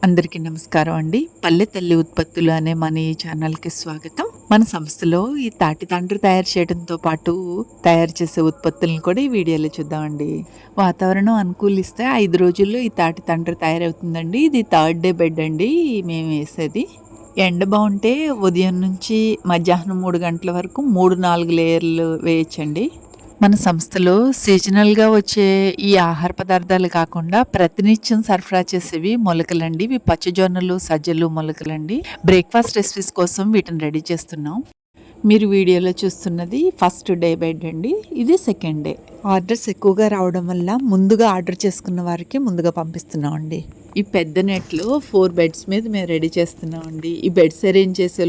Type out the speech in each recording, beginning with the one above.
అందరికీ నమస్కారం అండి. పల్లె తల్లి ఉత్పత్తులు అనే మన ఈ ఛానల్‌కి స్వాగతం. మన సంస్థలో ఈ తాటి తండ్రి తయారు చేయడంతో పాటు తయారు చేసే ఉత్పత్తులను కూడా ఈ వీడియోలో చూద్దామండి. వాతావరణం అనుకూలిస్తే 5 రోజుల్లో ఈ తాటి తండ్రి తయారవుతుందండి. ఇది థర్డ్ డే బెడ్ అండి మేము వేసేది. ఎండ బావుంటే ఉదయం నుంచి మధ్యాహ్నం 3 గంటల వరకు 3, 4 లేయర్లు వేయొచ్చండి. మన సంస్థలో సీజనల్‌గా వచ్చే ఈ ఆహార పదార్థాలు కాకుండా ప్రతినిత్యం సరఫరా చేసేవి మొలకలండి. ఇవి పచ్చజొన్నలు, సజ్జలు మొలకలండి. బ్రేక్‌ఫాస్ట్ రెసిపీస్ కోసం వీటిని రెడీ చేస్తున్నాం. మీరు వీడియోలో చూస్తున్నది ఫస్ట్ డే బెడ్ అండి. ఇది సెకండ్ డే. ఆర్డర్స్ ఎక్కువగా రావడం వల్ల ముందుగా ఆర్డర్ చేసుకున్న వారికి ముందుగా పంపిస్తున్నామండి. ఈ పెద్ద నెట్‌లో 4 బెడ్స్ మీద మేము రెడీ చేస్తున్నామండి. ఈ బెడ్స్ అరేంజ్ చేసే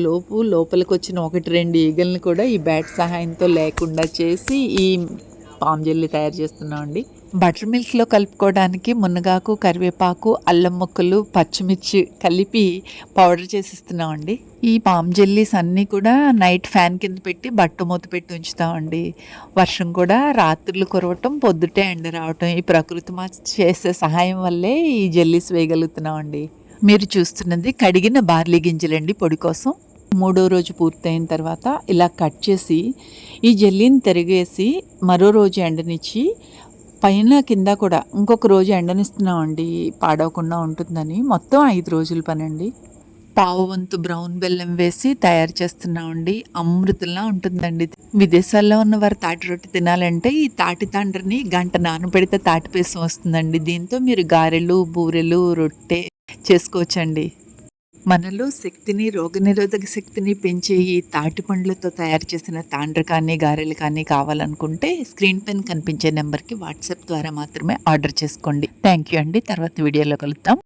లోపలికి వచ్చిన 1, 2 ఈగల్ని కూడా ఈ బ్యాట్ సహాయంతో లేకుండా చేసి ఈ పామ్ జెల్లీ తయారు చేస్తున్నామండి. బటర్ మిల్క్‌లో కలుపుకోవడానికి మునగాకు, కరివేపాకు, అల్లం ముక్కలు, పచ్చిమిర్చి కలిపి పౌడర్ చేసిస్తున్నామండి. ఈ పామ్ జెల్లీస్ అన్నీ కూడా నైట్ ఫ్యాన్ కింద పెట్టి బట్ట మూత పెట్టి ఉంచుతామండి. వర్షం కూడా రాత్రులు కురవటం, పొద్దుటే ఎండ రావటం ఈ ప్రకృతి మాత చేసే సహాయం వల్లే ఈ జెల్లీస్ వేయగలుగుతున్నామండి. మీరు చూస్తున్నది కడిగిన బార్లీ గింజలండి పొడి కోసం. 3వ రోజు పూర్తయిన తర్వాత ఇలా కట్ చేసి ఈ జెల్లీని తిరిగేసి మరో రోజు ఎండనిచ్చి పైన కింద కూడా ఇంకొక రోజు ఎండనిస్తున్నామండి పాడవకుండా ఉంటుందని. మొత్తం 5 రోజుల పనండి. పావు వంతు బ్రౌన్ బెల్లం వేసి తయారు చేస్తున్నామండి. అమృతంలా ఉంటుందండి. విదేశాల్లో ఉన్న వారు తాటి రొట్టె తినాలంటే ఈ తాటి తండ్రిని గంట నానబెడితే తాటిపేసం వస్తుందండి. దీంతో మీరు గారెలు, బూరెలు, రొట్టె చేసుకోవచ్చండి. మనలో శక్తిని, రోగనిరోధక శక్తిని పెంచే ఈ తాటి పండ్లతో తయారు చేసిన తాండ్ర కానీ, గారెలు కానీ కావాలనుకుంటే స్క్రీన్ పైన కనిపించే నెంబర్‌కి వాట్సాప్ ద్వారా మాత్రమే ఆర్డర్ చేసుకోండి. థ్యాంక్ యూ అండి. తర్వాత వీడియోలో కలుద్దాం.